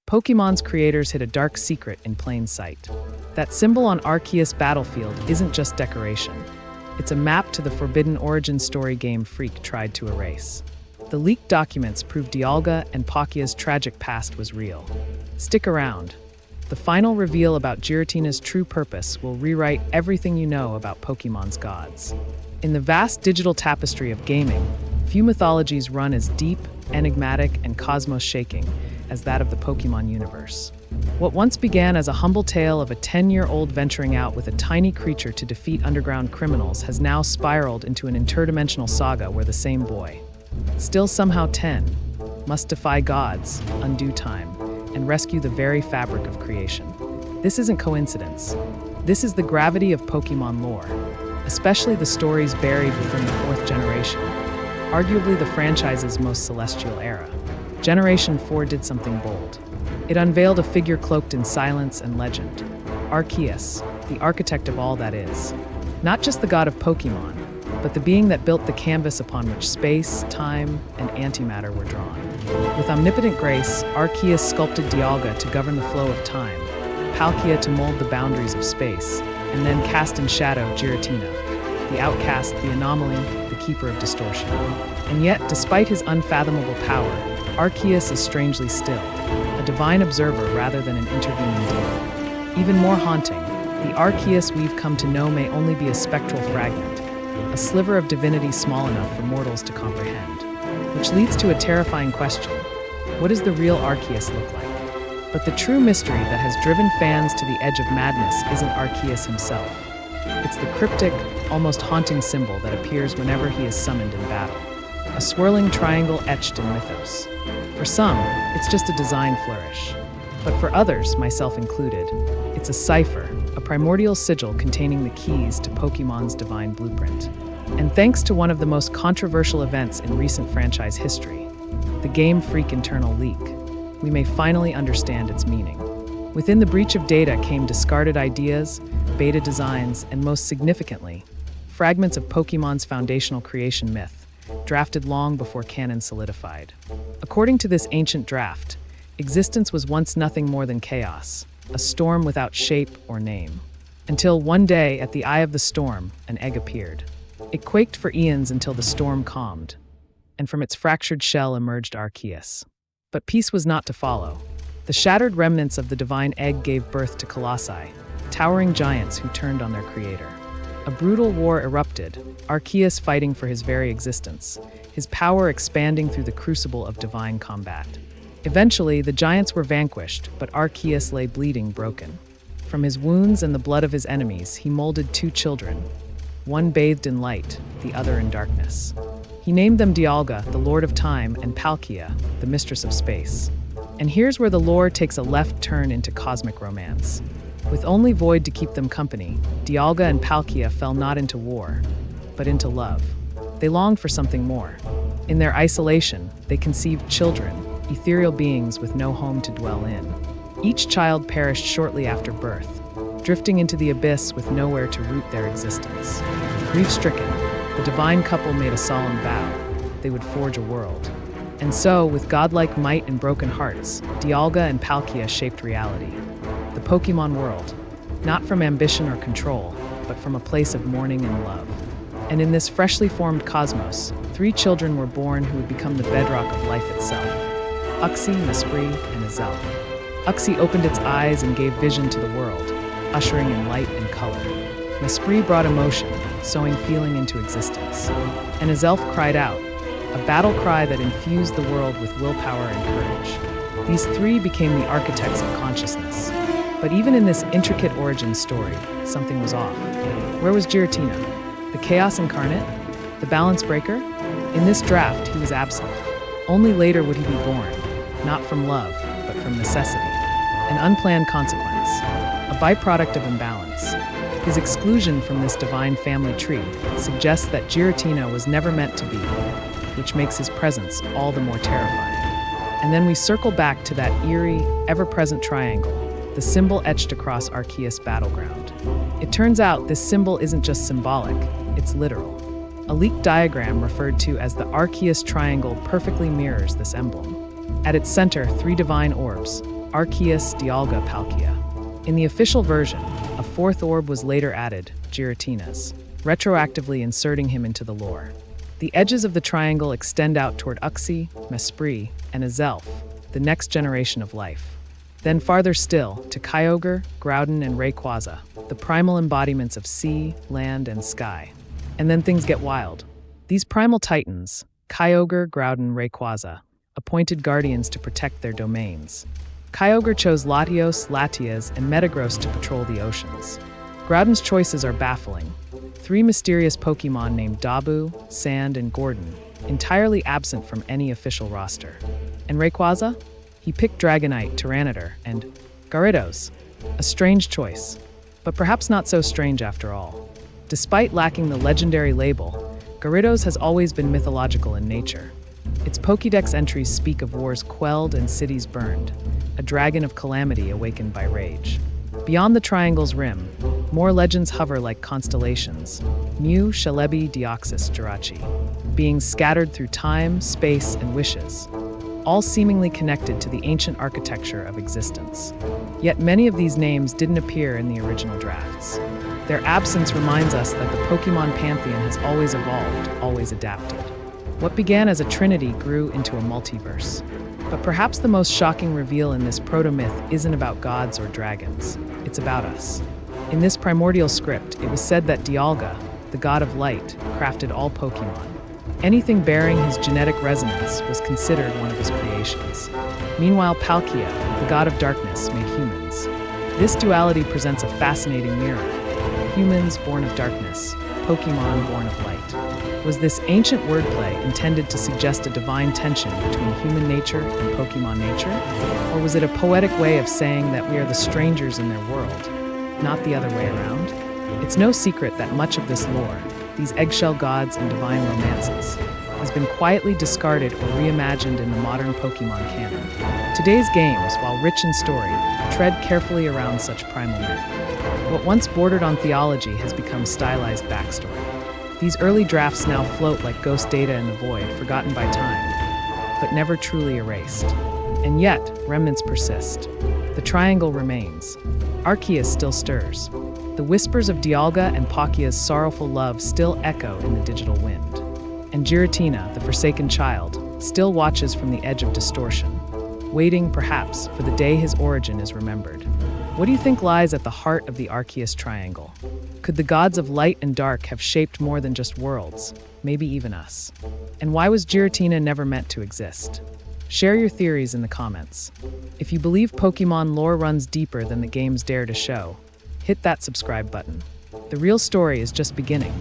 Pokemon's creators hid a dark secret in plain sight. That symbol on Arceus' battlefield isn't just decoration. It's a map to the forbidden origin story Game Freak tried to erase. The leaked documents prove Dialga and Palkia's tragic past was real. Stick around. The final reveal about Giratina's true purpose will rewrite everything you know about Pokemon's gods. In the vast digital tapestry of gaming, few mythologies run as deep, enigmatic, and cosmos-shaking as that of the Pokemon universe. What once began as a humble tale of a 10-year-old venturing out with a tiny creature to defeat underground criminals has now spiraled into an interdimensional saga where the same boy, still somehow 10, must defy gods, undo time, and rescue the very fabric of creation. This isn't coincidence. This is the gravity of Pokemon lore, especially the stories buried within the fourth generation, arguably the franchise's most celestial era. Generation 4 did something bold. It unveiled a figure cloaked in silence and legend, Arceus, the architect of all that is. Not just the god of Pokemon, but the being that built the canvas upon which space, time, and antimatter were drawn. With omnipotent grace, Arceus sculpted Dialga to govern the flow of time, Palkia to mold the boundaries of space, and then cast in shadow Giratina, the outcast, the anomaly, the keeper of distortion. And yet, despite his unfathomable power, Arceus is strangely still, a divine observer rather than an intervening demon. Even more haunting, the Arceus we've come to know may only be a spectral fragment, a sliver of divinity small enough for mortals to comprehend. Which leads to a terrifying question: what does the real Arceus look like? But the true mystery that has driven fans to the edge of madness isn't Arceus himself. It's the cryptic, almost haunting symbol that appears whenever he is summoned in battle. A swirling triangle etched in mythos. For some, it's just a design flourish. But for others, myself included, it's a cipher, a primordial sigil containing the keys to Pokemon's divine blueprint. And thanks to one of the most controversial events in recent franchise history, the Game Freak internal leak, we may finally understand its meaning. Within the breach of data came discarded ideas, beta designs, and most significantly, fragments of Pokemon's foundational creation myth, drafted long before canon solidified. According to this ancient draft, existence was once nothing more than chaos, a storm without shape or name. Until one day, at the eye of the storm, an egg appeared. It quaked for eons until the storm calmed, and from its fractured shell emerged Arceus. But peace was not to follow. The shattered remnants of the divine egg gave birth to Colossi, towering giants who turned on their creator. A brutal war erupted, Arceus fighting for his very existence, his power expanding through the crucible of divine combat. Eventually, the giants were vanquished, but Arceus lay bleeding, broken. From his wounds and the blood of his enemies, he molded two children, one bathed in light, the other in darkness. He named them Dialga, the Lord of Time, and Palkia, the Mistress of Space. And here's where the lore takes a left turn into cosmic romance. With only Void to keep them company, Dialga and Palkia fell not into war, but into love. They longed for something more. In their isolation, they conceived children, ethereal beings with no home to dwell in. Each child perished shortly after birth, drifting into the abyss with nowhere to root their existence. Grief-stricken, the divine couple made a solemn vow: they would forge a world. And so, with godlike might and broken hearts, Dialga and Palkia shaped reality. The Pokemon world, not from ambition or control, but from a place of mourning and love. And in this freshly formed cosmos, 3 children were born who would become the bedrock of life itself: Uxie, Mesprit, and Azelf. Uxie opened its eyes and gave vision to the world, ushering in light and color. Mesprit brought emotion, sowing feeling into existence. And Azelf cried out, a battle cry that infused the world with willpower and courage. These 3 became the architects of consciousness. But even in this intricate origin story, something was off. Where was Giratina? The Chaos Incarnate? The Balance Breaker? In this draft, he was absent. Only later would he be born, not from love, but from necessity. An unplanned consequence, a byproduct of imbalance. His exclusion from this divine family tree suggests that Giratina was never meant to be, which makes his presence all the more terrifying. And then we circle back to that eerie, ever-present triangle, the symbol etched across Arceus' battleground. It turns out this symbol isn't just symbolic, it's literal. A leaked diagram referred to as the Arceus triangle perfectly mirrors this emblem. At its center, 3 divine orbs, Arceus, Dialga, Palkia. In the official version, a fourth orb was later added, Giratina's, retroactively inserting him into the lore. The edges of the triangle extend out toward Uxie, Mesprit, and Azelf, the next generation of life. Then farther still, to Kyogre, Groudon, and Rayquaza, the primal embodiments of sea, land, and sky. And then things get wild. These primal titans, Kyogre, Groudon, Rayquaza, appointed guardians to protect their domains. Kyogre chose Latios, Latias, and Metagross to patrol the oceans. Groudon's choices are baffling. 3 mysterious Pokémon named Dabu, Sand, and Gordon, entirely absent from any official roster. And Rayquaza? He picked Dragonite, Tyranitar, and Gyarados. A strange choice, but perhaps not so strange after all. Despite lacking the legendary label, Gyarados has always been mythological in nature. Its Pokédex entries speak of wars quelled and cities burned, a dragon of calamity awakened by rage. Beyond the triangle's rim, more legends hover like constellations, Mu, Celebi, Deoxys, Jirachi, beings scattered through time, space, and wishes, all seemingly connected to the ancient architecture of existence. Yet many of these names didn't appear in the original drafts. Their absence reminds us that the Pokémon pantheon has always evolved, always adapted. What began as a trinity grew into a multiverse. But perhaps the most shocking reveal in this proto-myth isn't about gods or dragons. It's about us. In this primordial script, it was said that Dialga, the god of light, crafted all Pokémon. Anything bearing his genetic resonance was considered one of his creations. Meanwhile, Palkia, the god of darkness, made humans. This duality presents a fascinating mirror. Humans born of darkness, Pokémon born of light. Was this ancient wordplay intended to suggest a divine tension between human nature and Pokémon nature? Or was it a poetic way of saying that we are the strangers in their world, not the other way around? It's no secret that much of this lore, these eggshell gods and divine romances, has been quietly discarded or reimagined in the modern Pokémon canon. Today's games, while rich in story, tread carefully around such primal myth. What once bordered on theology has become stylized backstory. These early drafts now float like ghost data in the void, forgotten by time, but never truly erased. And yet, remnants persist. The triangle remains. Arceus still stirs. The whispers of Dialga and Palkia's sorrowful love still echo in the digital wind. And Giratina, the forsaken child, still watches from the edge of distortion, waiting, perhaps, for the day his origin is remembered. What do you think lies at the heart of the Arceus Triangle? Could the gods of light and dark have shaped more than just worlds, maybe even us? And why was Giratina never meant to exist? Share your theories in the comments. If you believe Pokémon lore runs deeper than the games dare to show, hit that subscribe button. The real story is just beginning.